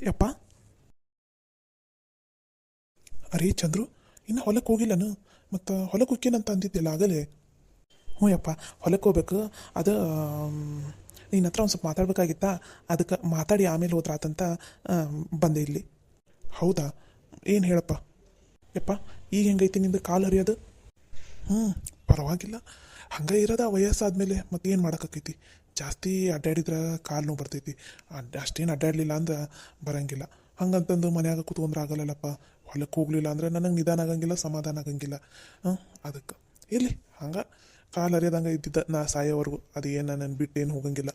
ಯಪ್ಪ, ಅರೇ ಚಂದ್ರು, ಇನ್ನು ಹೊಲಕ್ಕೆ ಹೋಗಿಲ್ಲನು? ಮತ್ತು ಹೊಲಕ್ಕೆ ಹೋಗ್ಕೇನಂತ ಅಂದಿದ್ದಿಲ್ಲ ಆಗಲೇ. ಹ್ಞೂ ಯಪ್ಪ, ಹೊಲಕ್ಕೆ ಹೋಗ್ಬೇಕು. ಅದು ನಿನ್ನ ಹತ್ರ ಒಂದು ಸ್ವಲ್ಪ ಮಾತಾಡ್ಬೇಕಾಗಿತ್ತಾ, ಅದಕ್ಕೆ ಮಾತಾಡಿ ಆಮೇಲೆ ಹೋದ್ರಾತಂತ ಬಂದೆ ಇಲ್ಲಿ. ಹೌದಾ? ಏನು ಹೇಳಪ್ಪ. ಯಪ್ಪ, ಈಗ ಹೆಂಗೈತಿ ನಿಂದು ಕಾಲು ಹರಿಯೋದು? ಹ್ಞೂ, ಪರವಾಗಿಲ್ಲ. ಹಂಗೆ ಇರೋದ ವಯಸ್ಸಾದ್ಮೇಲೆ ಮತ್ತೆ ಏನು ಮಾಡೋಕ್ಕಾಕೈತಿ. ಜಾಸ್ತಿ ಅಡ್ಡಾಡಿದ್ರೆ ಕಾಲು ನೋವು ಬರ್ತೈತಿ. ಅಷ್ಟೇನು ಅಡ್ಡಾಡಲಿಲ್ಲ ಅಂದ್ರೆ ಬರೋಂಗಿಲ್ಲ. ಹಂಗಂತಂದು ಮನ್ಯಾಗ ಕೂತ್ಕೊಂಡ್ರೆ ಆಗಲ್ಲಲ್ಲಪ್ಪ. ಹೊಲಕ್ಕೆ ಹೋಗ್ಲಿಲ್ಲ ಅಂದ್ರೆ ನನಗೆ ನಿಧಾನ ಆಗಂಗಿಲ್ಲ, ಸಮಾಧಾನ ಆಗಂಗಿಲ್ಲ. ಅದಕ್ಕೆ ಇರಲಿ ಹಂಗೆ ಕಾಲು ಹರಿಯೋದಂಗೆ ಇದ್ದಿದ್ದ ನಾ ಸಾಯೋವರೆಗೂ. ಅದು ಏನು ನನ್ನ ಬಿಟ್ಟು ಏನು ಹೋಗಂಗಿಲ್ಲ.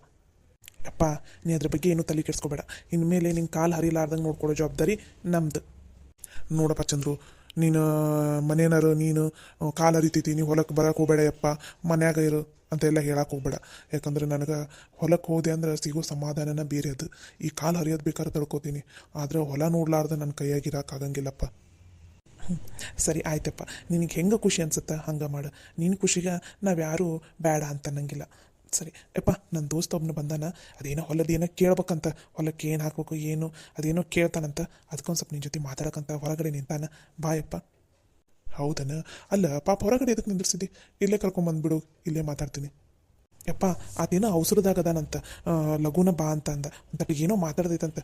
ಯಪ್ಪ, ನೀ ಅದ್ರ ಬಗ್ಗೆ ಏನೂ ತಲೆ ಕೆಡಿಸ್ಕೋಬೇಡ. ಇನ್ಮೇಲೆ ನಿಂಗೆ ಕಾಲು ಹರಿಲಾರ್ದಂಗೆ ನೋಡ್ಕೊಳ್ಳೋ ಜವಾಬ್ದಾರಿ ನಮ್ದು. ನೋಡಪ್ಪ ಚಂದ್ರು, ನೀನು ಮನೇನಾರು ನೀನು ಕಾಲು ಹರಿತೈತಿ, ನೀವು ಹೊಲಕ್ಕೆ ಬರೋಕೆ ಹೋಗ್ಬೇಡ ಯಪ್ಪ, ಮನ್ಯಾಗ ಇರು ಅಂತೆಲ್ಲ ಹೇಳಕ್ಕೆ ಹೋಗ್ಬೇಡ. ಯಾಕಂದ್ರೆ ನನಗೆ ಹೊಲಕ್ಕೆ ಹೋದೆ ಅಂದ್ರೆ ಸಿಗೋ ಸಮಾಧಾನನ ಬೇರೆ ಅದು. ಈ ಕಾಲು ಹರಿಯೋದು ಬೇಕಾದ್ರೆ ತಡ್ಕೋತೀನಿ, ಆದರೆ ಹೊಲ ನೋಡ್ಲಾರ್ದೆ ನನ್ನ ಕೈಯಾಗಿರೋಕ್ಕಾಗಂಗಿಲ್ಲಪ್ಪ. ಸರಿ ಆಯ್ತಪ್ಪ, ನಿನಗೆ ಹೆಂಗೆ ಖುಷಿ ಅನ್ಸುತ್ತೆ ಹಂಗೆ ಮಾಡು. ನಿನ್ನ ಖುಷಿಗೆ ನಾವು ಯಾರೂ ಬೇಡ ಅಂತ ಅನ್ನಂಗಿಲ್ಲ. ಸರಿ ಯಪ್ಪ, ನನ್ನ ದೋಸ್ತ ಒಬ್ಬನು ಬಂದಾನ. ಅದೇನೋ ಹೊಲದೇನೋ ಕೇಳ್ಬೇಕಂತ, ಹೊಲಕ್ಕೆ ಏನು ಹಾಕ್ಬೇಕು ಏನು ಅದೇನೋ ಕೇಳ್ತಾನಂತ. ಅದಕ್ಕೊಂದು ಸ್ವಲ್ಪ ನಿನ್ನ ಜೊತೆ ಮಾತಾಡೋಕ್ಕಂತ ಹೊರಗಡೆ ನಿಂತಾನ. ಬಾಯಪ್ಪ. ಹೌದನ? ಅಲ್ಲ ಪಾಪ, ಹೊರಗಡೆ ಎದಕ್ಕೆ ನಿಂದಿರ್ಸಿದ್ದಿ? ಇಲ್ಲೇ ಕರ್ಕೊಂಬಂದ್ಬಿಡು, ಇಲ್ಲೇ ಮಾತಾಡ್ತೀನಿ. ಯಪ್ಪ, ಅದೇನೋ ಅವಸರದಾಗದಾನಂತ, ಲಘುನ ಬಾ ಅಂತ ಅಂದ. ಒಂದಕ್ಕೆ ಏನೋ ಮಾತಾಡ್ದೈತಂತ,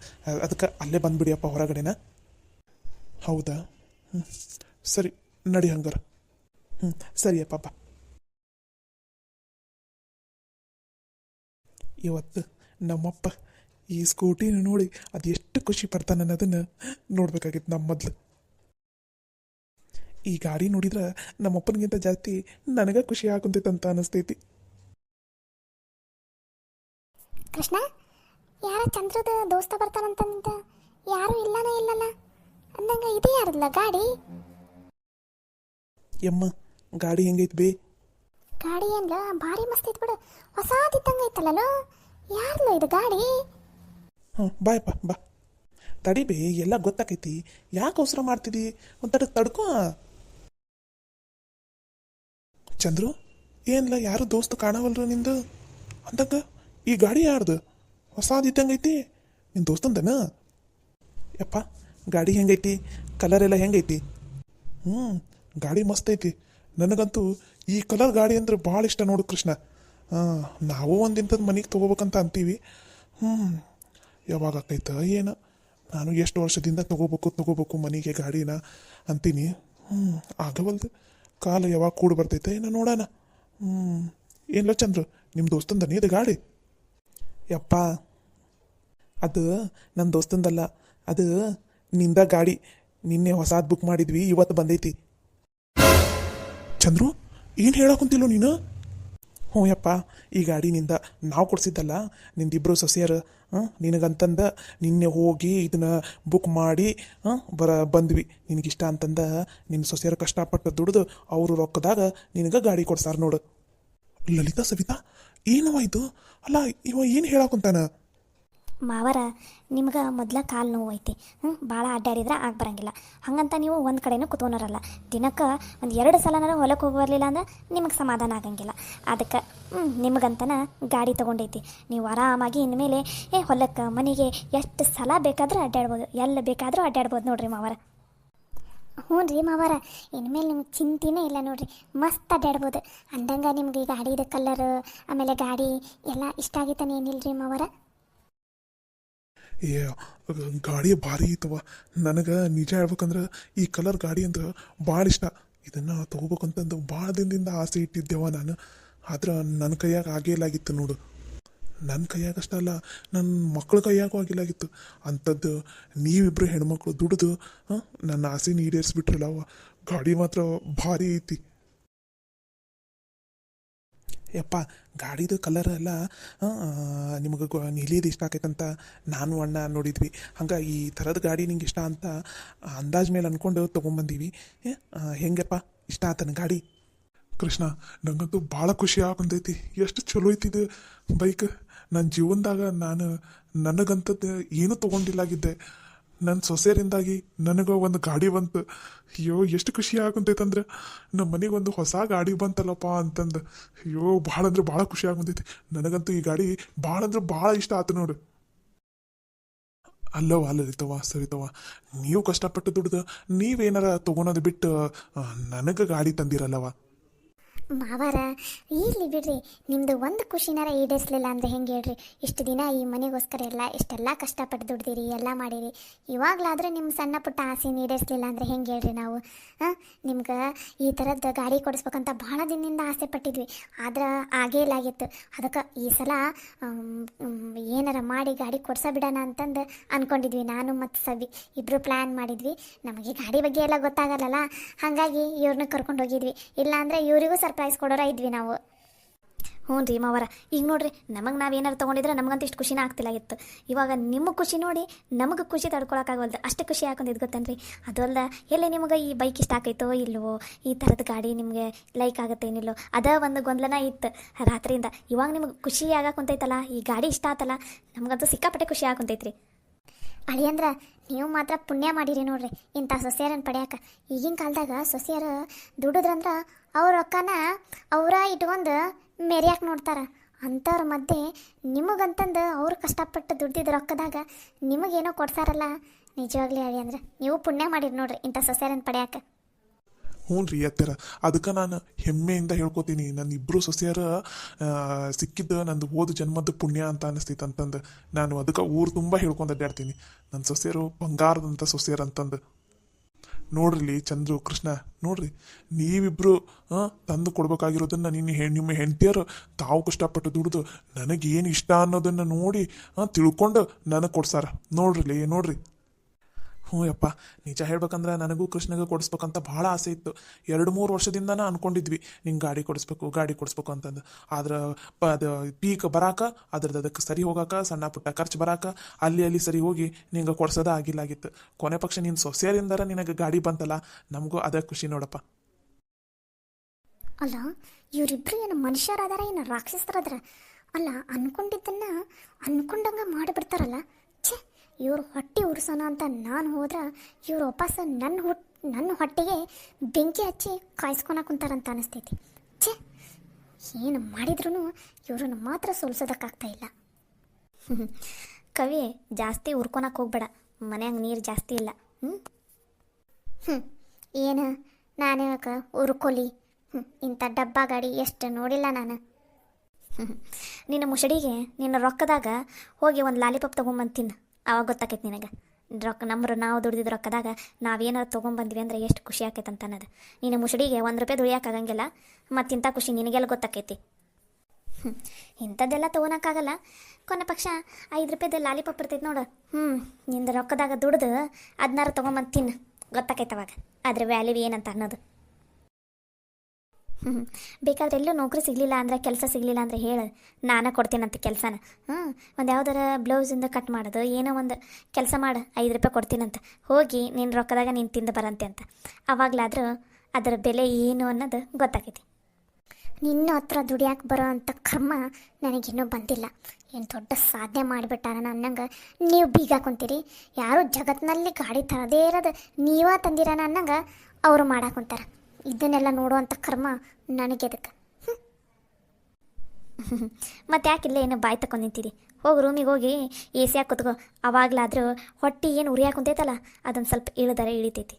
ಅದಕ್ಕೆ ಅಲ್ಲೇ ಬಂದ್ಬಿಡಿಯಪ್ಪ ಹೊರಗಡೆನ. ಹೌದಾ? ಹ್ಞೂ, ಸರಿ ನಡಿ ಹಂಗಾರ. ಹ್ಞೂ, ಸರಿಯಪ್ಪ ಬಾ. ಇವತ್ತು ನಮ್ಮಪ್ಪ ಈ ಸ್ಕೂಟಿನ ನೋಡಿ ಅದು ಎಷ್ಟು ಖುಷಿ ಪಡ್ತಾನೆ ಅನ್ನೋದನ್ನು ನೋಡ್ಬೇಕಾಗಿತ್ತು ನಮ್ಮ ಮೊದಲು. ಈ ಗಾಡಿ ನೋಡಿದ್ರೆ ನಮ್ಮಪ್ಪನಿಗಿಂತ ಜಾಸ್ತಿ ನನಗೆ ಖುಷಿ ಆಗುಂತೈತಂತ ಅನಿಸ್ತೈತಿ. ಕೃಷ್ಣ, ಯಾರ ಚಂದ್ರದ ದೋಸ್ತ ಬರ್ತಾನಂತಂದ ಯಾರು ಇಲ್ಲನ ಇಲ್ಲಲ್ಲ ಅಂದಂಗ ಇದು ಯಾರಲ್ಲ ಗಾಡಿ? ಯಮ್ಮ, ಗಾಡಿ ಹೆಂಗೈತಿ ಬೇ? ಗಾಡಿ ಏನ್ಲ ಭಾರಿ ಮಸ್ತ್ ಐತ್ ಬಿಡು, ಹೊಸಾದಿದ್ದಂಗ ಐತಲ್ಲ. ಯಾರ್ಲ ಇದು ಗಾಡಿ? ಹ್ಞೂ, ಬಾಯಪ್ಪ ಬಾ. ತಡಿ ಬೇ, ಎಲ್ಲ ಗೊತ್ತಾಕೈತಿ. ಯಾಕೆ ಅವಸರ ಮಾಡ್ತಿದ್ದಿ? ಒಂದು ತಡ್ಕೋ. ಚಂದ್ರು, ಏನ್ಲ ಯಾರು ದೋಸ್ತ ಕಾಣವಲ್ರು ನಿಂದು? ಅಂದಾಗ ಈ ಗಾಡಿ ಯಾರ್ದು? ಹೊಸಾದಿದ್ದಂಗೈತಿ. ನಿನ್ನ ದೋಸ್ತಂದನ? ಯಪ್ಪ, ಗಾಡಿ ಹೆಂಗೈತಿ? ಕಲರ್ ಎಲ್ಲ ಹೆಂಗೈತಿ? ಹ್ಞೂ, ಗಾಡಿ ಮಸ್ತ್ ಐತಿ. ನನಗಂತೂ ಈ ಕಲರ್ ಗಾಡಿ ಅಂದ್ರೆ ಭಾಳ ಇಷ್ಟ ನೋಡು ಕೃಷ್ಣ. ನಾವು ಒಂದು ಇಂಥದ್ದು ಮನೆಗೆ ತೊಗೋಬೇಕಂತ ಅಂತೀವಿ. ಯಾವಾಗ ಆಕೈತ ಏನು? ನಾನು ಎಷ್ಟು ವರ್ಷದಿಂದ ತೊಗೋಬೇಕು ಮನೆಗೆ ಗಾಡಿನ ಅಂತೀನಿ. ಆಗವಲ್ದು. ಕಾಲ ಯಾವಾಗ ಕೂಡ ಬರ್ತೈತೆ ಏನೋ ನೋಡೋಣ. ಏನಿಲ್ಲ ಚಂದ್ರು, ನಿಮ್ಮ ದೋಸ್ತಂದನೇ ಇದು ಗಾಡಿ? ಯಪ್ಪ, ಅದು ನನ್ನ ದೋಸ್ತಂದಲ್ಲ, ಅದು ನಿಂದ ಗಾಡಿ. ನಿನ್ನೆ ಹೊಸಾದ್ ಬುಕ್ ಮಾಡಿದ್ವಿ, ಇವತ್ತು ಬಂದೈತಿ. ಚಂದ್ರು, ಏನು ಹೇಳಕ್ಕಂತಿಲ್ಲೋ ನೀನು? ಹ್ಞೂ ಯಪ್ಪ, ಈ ಗಾಡಿನಿಂದ ನಾವು ಕೊಡ್ಸಿದ್ದಲ್ಲ, ನಿಂದಿಬ್ಬರು ಸೊಸೆಯರು. ನಿನಗಂತಂದ ನಿನ್ನೆ ಹೋಗಿ ಇದನ್ನು ಬುಕ್ ಮಾಡಿ ಬಂದ್ವಿ. ನಿನಗಿಷ್ಟ ಅಂತಂದ ನಿನ್ನ ಸೊಸೆಯರು ಕಷ್ಟಪಟ್ಟು ದುಡಿದು ಅವರು ರೊಕ್ಕದಾಗ ನಿನಗೆ ಗಾಡಿ ಕೊಡ್ಸಾರ ನೋಡು. ಲಲಿತಾ, ಸವಿತಾ, ಏನವ ಇದು? ಅಲ್ಲ, ಇವ ಏನು ಹೇಳಕ್ಕಂತಾನ? ಮಾವರ, ನಿಮ್ಗೆ ಮೊದ್ಲ ಕಾಲು ನೋವು ಐತಿ. ಭಾಳ ಅಡ್ಡಾಡಿದ್ರೆ ಆಗಿ ಬರಂಗಿಲ್ಲ. ಹಂಗಂತ ನೀವು ಒಂದು ಕಡೆನೂ ಕುತ್ಕೊನೋರಲ್ಲ. ದಿನಕ್ಕೆ ಒಂದು 2 ಸಲನಾರ ಹೊಲಕ್ಕೆ ಹೋಗಿ ಬರಲಿಲ್ಲ ಅಂದ್ರೆ ನಿಮಗೆ ಸಮಾಧಾನ ಆಗಂಗಿಲ್ಲ. ಅದಕ್ಕೆ ನಿಮಗಂತನ ಗಾಡಿ ತೊಗೊಂಡೈತಿ. ನೀವು ಆರಾಮಾಗಿ ಇನ್ಮೇಲೆ ಹೊಲಕ್ಕೆ ಮನೆಗೆ ಎಷ್ಟು ಸಲ ಬೇಕಾದರೂ ಅಡ್ಡಾಡ್ಬೋದು, ಎಲ್ಲ ಬೇಕಾದರೂ ಅಡ್ಡಾಡ್ಬೋದು ನೋಡ್ರಿ ಮಾವರ. ಹ್ಞೂ ರೀ ಮಾವರ, ಇನ್ಮೇಲೆ ನಿಮ್ಗೆ ಚಿಂತೆನೇ ಇಲ್ಲ ನೋಡ್ರಿ, ಮಸ್ತ್ ಅಡ್ಡಾಡ್ಬೋದು. ಅಂದಂಗೆ ನಿಮ್ಗೆ ಈ ಗಾಡಿದು ಕಲರ್ ಆಮೇಲೆ ಗಾಡಿ ಎಲ್ಲ ಇಷ್ಟ ಆಗಿತ್ತಾನೆ ಏನಿಲ್ಲ ರೀ ಮಾವರ? ಏ, ಗಾಡಿ ಭಾರಿ ಐತವ. ನನಗೆ ನಿಜ ಹೇಳ್ಬೇಕಂದ್ರೆ ಈ ಕಲರ್ ಗಾಡಿ ಅಂದ್ರೆ ಭಾಳ ಇಷ್ಟ. ಇದನ್ನು ತೊಗೋಬೇಕಂತಂದು ಭಾಳ ದಿನದಿಂದ ಆಸೆ ಇಟ್ಟಿದ್ದೆವ ನಾನು. ಆದ್ರೆ ನನ್ನ ಕೈಯಾಗ ಆಗಿಲ್ಲಾಗಿತ್ತು ನೋಡು. ನನ್ನ ಕೈಯಾಗಷ್ಟ ಅಲ್ಲ, ನನ್ನ ಮಕ್ಳ ಕೈಯಾಗೂ ಆಗಿಲ್ಲಾಗಿತ್ತು. ಅಂಥದ್ದು ನೀವಿಬ್ಬರು ಹೆಣ್ಮಕ್ಳು ದುಡಿದು ನನ್ನ ಆಸೆ ಈಡೇರಿಸ್ಬಿಟ್ರಲ್ಲ. ಗಾಡಿ ಮಾತ್ರ ಭಾರಿ ಐತಿ. ಯಪ್ಪ, ಗಾಡಿದು ಕಲರ್ ಎಲ್ಲ ನಿಮಗೆ ನೀಲಿದು ಇಷ್ಟ ಆಕೈತಂತ ನಾನು ಅಣ್ಣ ನೋಡಿದ್ವಿ. ಹಂಗೆ ಈ ಥರದ ಗಾಡಿ ನಿಂಗೆ ಇಷ್ಟ ಅಂತ ಅಂದಾಜ್ ಮೇಲೆ ಅಂದ್ಕೊಂಡು ತೊಗೊಂಬಂದೀವಿ. ಹೆಂಗಪ್ಪ, ಇಷ್ಟ ಆತನ ಗಾಡಿ? ಕೃಷ್ಣ, ನಂಗಂತೂ ಭಾಳ ಖುಷಿ ಬಂದೈತಿ. ಎಷ್ಟು ಚಲೋ ಐತಿದು ಬೈಕ್. ನನ್ನ ಜೀವನದಾಗ ನಾನು ನನಗಂಥದ್ದು ಏನೂ ತೊಗೊಂಡಿಲ್ಲಾಗಿದ್ದೆ. ನನ್ನ ಸೊಸೆಯರಿಂದಾಗಿ ನನಗೆ ಒಂದು ಗಾಡಿ ಬಂತು. ಅಯ್ಯೋ, ಎಷ್ಟು ಖುಷಿ ಆಗುಂತೈತಂದ್ರೆ ನಮ್ಮ ಮನೆಗೆ ಒಂದು ಹೊಸ ಗಾಡಿ ಬಂತಲ್ಲಪ್ಪ ಅಂತಂದು. ಅಯ್ಯೋ, ಭಾಳ ಅಂದ್ರೆ ಭಾಳ ಖುಷಿ ಆಗುಂತೈತಿ. ನನಗಂತೂ ಈ ಗಾಡಿ ಭಾಳ ಅಂದ್ರೆ ಭಾಳ ಇಷ್ಟ ಆಯ್ತು ನೋಡು. ಅಲ್ಲವ ಲಲಿತವ್ವ ಸವಿತವ್ವ, ನೀವು ಕಷ್ಟಪಟ್ಟು ದುಡ್ದು ನೀವೇನಾರ ತೊಗೊಳೋದು ಬಿಟ್ಟು ನನಗೆ ಗಾಡಿ ತಂದಿರಲ್ಲವ. ಮಾವಾರ ಇರ್ಲಿ ಬಿಡ್ರಿ, ನಿಮ್ಮದು ಒಂದು ಖುಷಿನಾರ ಈಡೇರಿಸಲಿಲ್ಲ ಅಂದರೆ ಹೆಂಗೆ ಹೇಳ್ರಿ? ಇಷ್ಟು ದಿನ ಈ ಮನೆಗೋಸ್ಕರ ಇಷ್ಟೆಲ್ಲ ಕಷ್ಟಪಟ್ಟು ದುಡ್ದಿರಿ, ಎಲ್ಲ ಮಾಡಿರಿ. ಇವಾಗಲಾದರೂ ನಿಮ್ಮ ಸಣ್ಣ ಪುಟ್ಟ ಆಸೆ ಈಡೇರಿಸಲಿಲ್ಲ ಅಂದರೆ ಹೆಂಗೆ ಹೇಳ್ರಿ ನಾವು? ನಿಮ್ಗೆ ಈ ಥರದ್ದು ಗಾಡಿ ಕೊಡಿಸ್ಬೇಕಂತ ಭಾಳ ದಿನದಿಂದ ಆಸೆ ಪಟ್ಟಿದ್ವಿ, ಆದ್ರೆ ಆಗೇ ಇಲ್ಲಾಗಿತ್ತು. ಅದಕ್ಕೆ ಈ ಸಲ ಏನಾರ ಮಾಡಿ ಗಾಡಿ ಕೊಡ್ಸಬಿಡೋಣ ಅಂತಂದು ಅಂದ್ಕೊಂಡಿದ್ವಿ. ನಾನು ಮತ್ತು ಸವಿ ಇಬ್ಬರು ಪ್ಲ್ಯಾನ್ ಮಾಡಿದ್ವಿ. ನಮಗೆ ಗಾಡಿ ಬಗ್ಗೆ ಎಲ್ಲ ಗೊತ್ತಾಗಲ್ಲಲ್ಲ, ಹಾಗಾಗಿ ಇವ್ರನ್ನ ಕರ್ಕೊಂಡು ಹೋಗಿದ್ವಿ. ಇಲ್ಲಾಂದರೆ ಇವರಿಗೂ ಸರ್ಪ್ರೈಸ್ ಕೊಡೋರ ಇದ್ವಿ ನಾವು. ಹ್ಞೂ ರೀ ಮಾವರ, ಈಗ ನೋಡ್ರಿ, ನಮಗೆ ನಾವೇನಾರು ತೊಗೊಂಡಿದ್ರೆ ನಮಗಂತ ಇಷ್ಟು ಖುಷಿನ ಆಗ್ತಿಲ್ಲ ಇತ್ತು. ಇವಾಗ ನಿಮ್ಮ ಖುಷಿ ನೋಡಿ ನಮಗೆ ಖುಷಿ ತಡ್ಕೊಳಕ್ಕಾಗಲ್ದು, ಅಷ್ಟು ಖುಷಿ ಹಾಕೊಂಡಿದ್ದು ಗೊತ್ತೇನ್ರಿ? ಅದು ಅಲ್ಲ, ಎಲ್ಲಿ ನಿಮಗೆ ಈ ಬೈಕ್ ಇಷ್ಟ ಆಕೈತೋ ಇಲ್ವೋ, ಈ ಥರದ ಗಾಡಿ ನಿಮಗೆ ಲೈಕ್ ಆಗುತ್ತೆ ಏನಿಲ್ಲೋ, ಅದ ಒಂದು ಗೊಂದಲನ ಇತ್ತು ರಾತ್ರಿಯಿಂದ. ಇವಾಗ ನಿಮಗೆ ಖುಷಿ ಆಗಕ್ಕೆ ಕುಂತೈತಲ್ಲ, ಈ ಗಾಡಿ ಇಷ್ಟ ಆತಲ್ಲ, ನಮಗಂತೂ ಸಿಕ್ಕಾಪಟ್ಟೆ ಖುಷಿ ಆಗುಂತೈತ್ರಿ. ಅಳಿಯಂದ್ರ ನೀವು ಮಾತ್ರ ಪುಣ್ಯ ಮಾಡಿರಿ ನೋಡ್ರಿ ಇಂಥ ಸೊಸೆಯರನ್ನು ಪಡ್ಯಾಕ. ಈಗಿನ ಕಾಲದಾಗ ಸೊಸೆಯರು ದುಡಿದ್ರಂದ್ರೆ ಅವ್ರ ರೊಕ್ಕನ ಅವರ ಇಟ್ಕೊಂಡು ಮೆರಿಯಾಕೆ ನೋಡ್ತಾರೆ. ಅಂಥವ್ರ ಮಧ್ಯೆ ನಿಮಗಂತಂದು ಅವ್ರು ಕಷ್ಟಪಟ್ಟು ದುಡ್ದಿದ್ದ ರೊಕ್ಕದಾಗ ನಿಮಗೇನೋ ಕೊಡ್ತಾರಲ್ಲ, ನಿಜವಾಗ್ಲಿ ಅಳಿಯಂದ್ರೆ ನೀವು ಪುಣ್ಯ ಮಾಡಿರಿ ನೋಡ್ರಿ ಇಂಥ ಸೊಸೆಯರನ್ನು ಪಡ್ಯಾಕ. ಹ್ಞೂ ರೀ ಅತ್ತೆರ, ಅದಕ್ಕೆ ನಾನು ಹೆಮ್ಮೆಯಿಂದ ಹೇಳ್ಕೊತೀನಿ, ನನ್ನ ಇಬ್ಬರು ಸೊಸೆಯರ ಸಿಕ್ಕಿದ್ದು ನಂದು ಹೋದ ಜನ್ಮದ ಪುಣ್ಯ ಅಂತ ಅನಿಸ್ತೈತೆ ಅಂತಂದು. ನಾನು ಅದಕ್ಕೆ ಊರು ತುಂಬ ಹೇಳ್ಕೊಂಡು ಅಡ್ಡಾಡ್ತೀನಿ, ನನ್ನ ಸೊಸೆಯರು ಬಂಗಾರದಂಥ ಸೊಸೆಯರು ಅಂತಂದು. ನೋಡ್ರಿ ಚಂದ್ರು ಕೃಷ್ಣ, ನೋಡ್ರಿ ನೀವಿಬ್ರು ತಂದು ಕೊಡ್ಬೇಕಾಗಿರೋದನ್ನು ನಿಮ್ಮ ಹೆಂಡತಿಯರು ತಾವು ಕಷ್ಟಪಟ್ಟು ದುಡಿದು ನನಗೇನು ಇಷ್ಟ ಅನ್ನೋದನ್ನು ನೋಡಿ ತಿಳ್ಕೊಂಡು ನನಗೆ ಕೊಡ್ಸಾರ. ನೋಡ್ರಿ. ಹ್ಞೂ ಯಪ್ಪ, ನಿಜ ಹೇಳ್ಬೇಕಂದ್ರೆ ನನಗೂ ಕೃಷ್ಣಗೆ ಕೊಡಿಸ್ಬೇಕಂತ ಭಾಳ ಆಸೆ ಇತ್ತು. 2-3 ವರ್ಷದಿಂದನೇ ಅಂದ್ಕೊಂಡಿದ್ವಿ ನಿಂಗೆ ಗಾಡಿ ಕೊಡಿಸ್ಬೇಕು ಅಂತಂದು. ಆದ್ರೆ ಅದು ಪೀಕ್ ಬರಾಕ, ಅದಕ್ಕೆ ಸರಿ ಹೋಗಾಕ, ಸಣ್ಣ ಪುಟ್ಟ ಖರ್ಚು ಬರಾಕ ಅಲ್ಲಿ ಸರಿ ಹೋಗಿ ನಿಂಗೆ ಕೊಡ್ಸೋದ ಆಗಿತ್ತು. ಕೊನೆ ಪಕ್ಷ ನಿನ್ನ ಸೊಸೆಯರಿಂದಾರ ನಿನಗೆ ಗಾಡಿ ಬಂತಲ್ಲ, ನಮಗೂ ಅದೇ ಖುಷಿ ನೋಡಪ್ಪ. ಅಲ್ಲ, ಇವರಿಬ್ರು ಏನು ಮನುಷ್ಯರಾದಾರ ಏನು ರಾಕ್ಷಸರಾದ್ರ? ಅಲ್ಲ, ಅನ್ಕೊಂಡಿದ್ದನ್ನ ಅನ್ಕೊಂಡಂಗೆ ಮಾಡಿಬಿಡ್ತಾರಲ್ಲ. ಛೇ, ಇವ್ರು ಹೊಟ್ಟೆ ಉರ್ಸೋಣ ಅಂತ ನಾನು ಹೋದ್ರೆ ಇವ್ರು ವಾಪಸ್ ನನ್ನ ಹೊಟ್ಟೆಗೆ ಬೆಂಕಿ ಹಚ್ಚಿ ಕಾಯಿಸ್ಕೊಳಕ್ಕೆ ಕುಂತಾರಂತ ಅನಿಸ್ತೈತಿ. ಛೇ, ಏನು ಮಾಡಿದ್ರೂ ಇವ್ರನ್ನ ಮಾತ್ರ ಸೋಲ್ಸೋದಕ್ಕಾಗ್ತಾ ಇಲ್ಲ. ಕವಿ, ಜಾಸ್ತಿ ಉರ್ಕೊಳಕ್ಕೆ ಹೋಗ್ಬೇಡ, ಮನ್ಯಾಗ ನೀರು ಜಾಸ್ತಿ ಇಲ್ಲ. ಏನು ನಾನು ಹೇಳಕ್ಕೆ ಉರ್ಕೊಲಿ? ಇಂಥ ಡಬ್ಬ ಗಾಡಿ ಎಷ್ಟು ನೋಡಿಲ್ಲ ನಾನು. ನಿನ್ನ ಮುಷಡಿಗೆ ನಿನ್ನ ರೊಕ್ಕದಾಗ ಹೋಗಿ ಒಂದು ಲಾಲಿಪಾಪ್ ತೊಗೊಂಬಂದು ತಿನ್ನು, ಆವಾಗ ಗೊತ್ತಾಕೈತಿ ನಿನಗೆ. ನಾವು ದುಡ್ದಿದ್ದು ರೊಕ್ಕದಾಗ ನಾವೇನಾರು ತೊಗೊಂಬಂದ್ವಿ ಅಂದ್ರೆ ಎಷ್ಟು ಖುಷಿ ಆಕೈತೆ ಅಂತ ಅನ್ನೋದು. ನಿನ್ನ ಮುಷಡಿಗೆ 1 ರೂಪಾಯಿ ದುಡಿಯೋಕ್ಕಾಗಂಗಿಲ್ಲ, ಮತ್ತಿಂಥ ಖುಷಿ ನಿನಗೆಲ್ಲ ಗೊತ್ತಾಕೈತಿ. ಇಂಥದ್ದೆಲ್ಲ ತೊಗೊಳಕ್ಕಾಗಲ್ಲ, ಕೊನೆ ಪಕ್ಷ 5 ರೂಪಾಯಿದ ಲಾಲಿಪಾಪ್ ಇರ್ತೈತೆ ನೋಡು. ನಿಂದು ರೊಕ್ಕದಾಗ ದುಡ್ದು ಅದನ್ನಾರು ತೊಗೊಂಬಂದು ತಿನ್ನು, ಗೊತ್ತಾಕೈತವಾಗ ಅದ್ರ ವ್ಯಾಲ್ಯೂ ಏನಂತ ಅನ್ನೋದು. ಬೇಕಾದ್ರೆ ಎಲ್ಲೂ ನೌಕರಿ ಸಿಗಲಿಲ್ಲ ಅಂದರೆ, ಕೆಲಸ ಸಿಗಲಿಲ್ಲ ಅಂದರೆ ಹೇಳು, ನಾನೇ ಕೊಡ್ತೀನಂತ ಕೆಲಸನ. ಒಂದು ಯಾವ್ದಾರ ಬ್ಲೌಸಿಂದ ಕಟ್ ಮಾಡೋದು, ಏನೋ ಒಂದು ಕೆಲಸ ಮಾಡು, 5 ರೂಪಾಯಿ ಕೊಡ್ತೀನಂತ. ಹೋಗಿ ನಿನ್ನ ರೊಕ್ಕದಾಗ ನೀನು ತಿಂದು ಬರಂತೆ ಅಂತ. ಆವಾಗಲಾದರೂ ಅದರ ಬೆಲೆ ಏನು ಅನ್ನೋದು ಗೊತ್ತಾಗೈತಿ. ನಿನ್ನ ಹತ್ರ ದುಡಿಯಾಕೆ ಬರೋ ಅಂಥ ಕರ್ಮ ನನಗಿನ್ನೂ ಬಂದಿಲ್ಲ. ಏನು ದೊಡ್ಡ ಸಾಧನೆ ಮಾಡಿಬಿಟ್ಟಾರ ಅನ್ನಂಗೆ ನೀವು ಬೀಗಾಕೊಂತೀರಿ. ಯಾರು ಜಗತ್ತಿನಲ್ಲಿ ಗಾಡಿ ತರದೇ ಇರೋದು ನೀವೇ ತಂದಿರೋಣ ಅನ್ನಂಗೆ ಅವರು ಮಾಡಾಕೊಂತಾರೆ. ಇದನ್ನೆಲ್ಲ ನೋಡುವಂಥ ಕರ್ಮ ನನಗೆದಕ್ಕೆ? ಮತ್ತೆ ಯಾಕಿಲ್ಲ ಏನು ಬಾಯಿ ತಕೊಂಡು ನಿಂತೀರಿ? ಹೋಗಿ ರೂಮಿಗೆ ಹೋಗಿ AC ಹಾಕಿ ಕೂತ್ಕೋ. ಅವಾಗಲಾದರೂ ಹೊಟ್ಟೆ ಏನು ಉರಿಯಾಕೆ ಕುಂತೈತಲ್ಲ, ಅದೊಂದು ಸ್ವಲ್ಪ ಇಳಿತೈತಿ.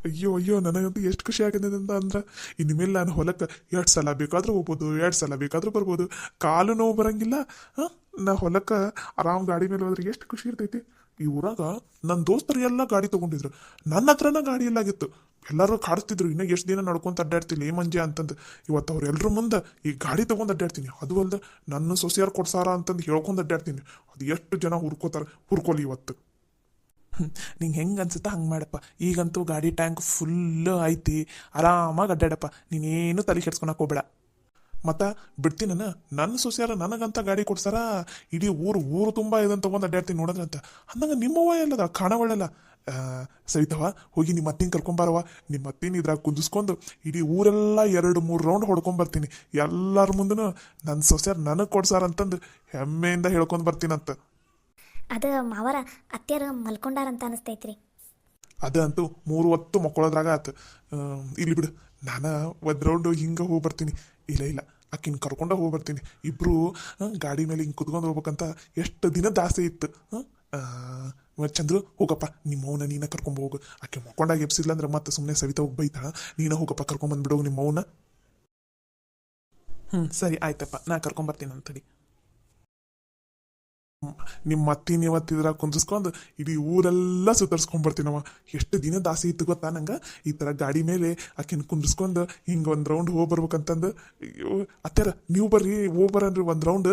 ಅಯ್ಯೋ, ನನಗಂತೂ ಎಷ್ಟು ಖುಷಿ ಆಗಿದೆ ಅಂದ್ರೆ, ಇನ್ಮೇಲೆ ನಾನು ಹೊಲಕ್ಕೆ 2 ಸಲ ಬೇಕಾದ್ರೂ ಹೋಗ್ಬೋದು, 2 ಸಲ ಬೇಕಾದ್ರೂ ಬರ್ಬೋದು, ಕಾಲು ನೋವು ಬರಂಗಿಲ್ಲ. ನಾ ಹೊಲಕ್ಕೆ ಆರಾಮ್ ಗಾಡಿ ಮೇಲೆ ಹೋದ್ರೆ ಎಷ್ಟು ಖುಷಿ ಇರ್ತೈತಿ. ಈ ಊರಾಗ ನನ್ನ ದೋಸ್ತರು ಎಲ್ಲ ಗಾಡಿ ತೊಗೊಂಡಿದ್ರು, ನನ್ನ ಹತ್ರನ ಗಾಡಿ ಎಲ್ಲಾಗಿತ್ತು. ಎಲ್ಲರೂ ಕಾಡಿಸ್ತಿದ್ರು, ಇನ್ನೂ ಎಷ್ಟು ದಿನ ನಡ್ಕೊಂತ ಅಡ್ಡಾಡ್ತಿಲ್ಲ ಮಂಜೆ ಅಂತಂದು. ಇವತ್ತು ಅವ್ರೆಲ್ಲರೂ ಮುಂದೆ ಈ ಗಾಡಿ ತೊಗೊಂಡು ಅಡ್ಡಾಡ್ತೀನಿ. ಅದು ಅಲ್ಲದೆ ನನ್ನ ಸೊಸೆಯಾರು ಕೊಡ್ಸಾರ ಅಂತಂದು ಹೇಳ್ಕೊಂಡು ಅಡ್ಡಾಡ್ತೀನಿ. ಅದು ಎಷ್ಟು ಜನ ಹುರ್ಕೊಲಿ ಇವತ್ತು. ನಿಂಗೆ ಹೆಂಗೆ ಅನ್ಸುತ್ತಾ ಹಂಗೆ ಮಾಡಪ್ಪ. ಈಗಂತೂ ಗಾಡಿ ಟ್ಯಾಂಕ್ ಫುಲ್ಲು ಐತಿ, ಆರಾಮಾಗಿ ಅಡ್ಡಾಡಪ್ಪ, ನೀನೇನು ತಲೆ ಕೆಡ್ಸ್ಕೊಳಕ್ಕೆ ಹೋಗ್ಬೇಡ. ಮತ್ತು ಬಿಡ್ತೀನಿ ನನ್ನ ಸೊಸೆಯಾರ ನನಗಂತ ಗಾಡಿ ಕೊಡ್ಸಾರ, ಇಡೀ ಊರು ತುಂಬ ಇದನ್ನು ತೊಗೊಂಡು ಅಡ್ಡಾಡ್ತೀನಿ ನೋಡೋದಂತ. ಅಂದಂಗೆ ನಿಮ್ಮವ್ವ ಎಲ್ಲದ ಕಾಣವಳೆಲ್ಲ ಸವಿತವ, ಹೋಗಿ ನಿಮ್ಮ ಅತ್ತಿನ ಕರ್ಕೊಂಬಾರವ. ನಿಮ್ಮ ಅತ್ತಿನ ಇದ್ರಾಗ ಕುಂದಿಸ್ಕೊಂಡು ಇಡೀ ಊರೆಲ್ಲ 2-3 ರೌಂಡ್ ಹೊಡ್ಕೊಂಬರ್ತೀನಿ. ಎಲ್ಲರ ಮುಂದೂ ನನ್ನ ಸೊಸೆಯಾರು ನನಗೆ ಕೊಡ್ಸಾರ ಅಂತಂದು ಹೆಮ್ಮೆಯಿಂದ ಹೇಳ್ಕೊಂಡು ಬರ್ತೀನಂತ. ಅದು ಮಾವರ ಅತ್ತೆಯರು ಮಲ್ಕೊಂಡಾರಂತ ಅನಿಸ್ತೈತ್ರಿ. ಅದಂತೂ 3 ಹೊತ್ತು ಮಕ್ಕಳೋದ್ರಾಗ ಆತು. ಇಲ್ಲಿ ಬಿಡು, ನಾನು 1 ರೌಂಡು ಹಿಂಗೆ ಹೋಗಿ ಬರ್ತೀನಿ. ಇಲ್ಲ ಆಕಿನ ಕರ್ಕೊಂಡ ಹೋಗಿ ಬರ್ತೀನಿ. ಇಬ್ರು ಗಾಡಿ ಮೇಲೆ ಹಿಂಗೆ ಕುತ್ಕೊಂಡು ಹೋಗ್ಬೇಕಂತ ಎಷ್ಟು ದಿನದ ಆಸೆ ಇತ್ತು. ಚಂದ್ರು ಹೋಗಪ್ಪ, ನಿಮ್ಮ ಮೌನ ನೀನ ಕರ್ಕೊಂಡ್ ಹೋಗು. ಆಕೆ ಮಕ್ಕೊಂಡಾಗ ಎಬ್ಸಿಲ್ಲ ಅಂದ್ರೆ ಮತ್ತೆ ಸುಮ್ಮನೆ ಸವಿತಾ ಹೋಗಿ ಬೈತಾಳ. ನೀನ ಹೋಗಪ್ಪ, ಕರ್ಕೊಂಬಂದ್ಬಿಡೋಗು ನಿಮ್ಮ ಮೌನ. ಸರಿ ಆಯ್ತಪ್ಪ, ನಾ ಕರ್ಕೊಂಬರ್ತೀನಿ ಅಂತಡಿ. ನಿಮ್ಮ ಅತ್ತಿನ ಇವತ್ತಿದ್ರ ಕುಂದಿಸ್ಕೊಂಡು ಇಡೀ ಊರೆಲ್ಲ ಸುತ್ತರ್ಸ್ಕೊಂಡ್ಬರ್ತೀನವ. ಎಷ್ಟು ದಿನದ ಆಸೆ ಇತ್ತು ಗೊತ್ತಾ ನಂಗೆ, ಈ ಥರ ಗಾಡಿ ಮೇಲೆ ಆಕಿನ ಕುಂದಿಸ್ಕೊಂಡು ಹಿಂಗೆ ಒಂದು ರೌಂಡ್ ಹೋಗಿ ಬರ್ಬೇಕಂತಂದು. ಅಯ್ಯೋ ಅತ್ಯಾರ, ನೀವು ಬರ್ರಿ, ಹೋಗಿ ಬರನ್ರಿ ಒಂದು ರೌಂಡ್.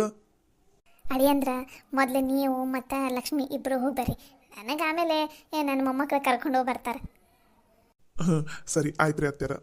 ಅಳಿಯಂದ್ರ ಮೊದಲು ನೀವು ಮತ್ತು ಲಕ್ಷ್ಮಿ ಇಬ್ಬರು ಹೋಗಿ ಬರ್ರಿ, ನನಗೆ ಆಮೇಲೆ ನನ್ನ ಮೊಮ್ಮಕ್ಕಳು ಕರ್ಕೊಂಡು ಹೋಗಿ ಬರ್ತಾರೆ. ಸರಿ ಆಯ್ತು ರೀ ಅತ್ಯಾರ.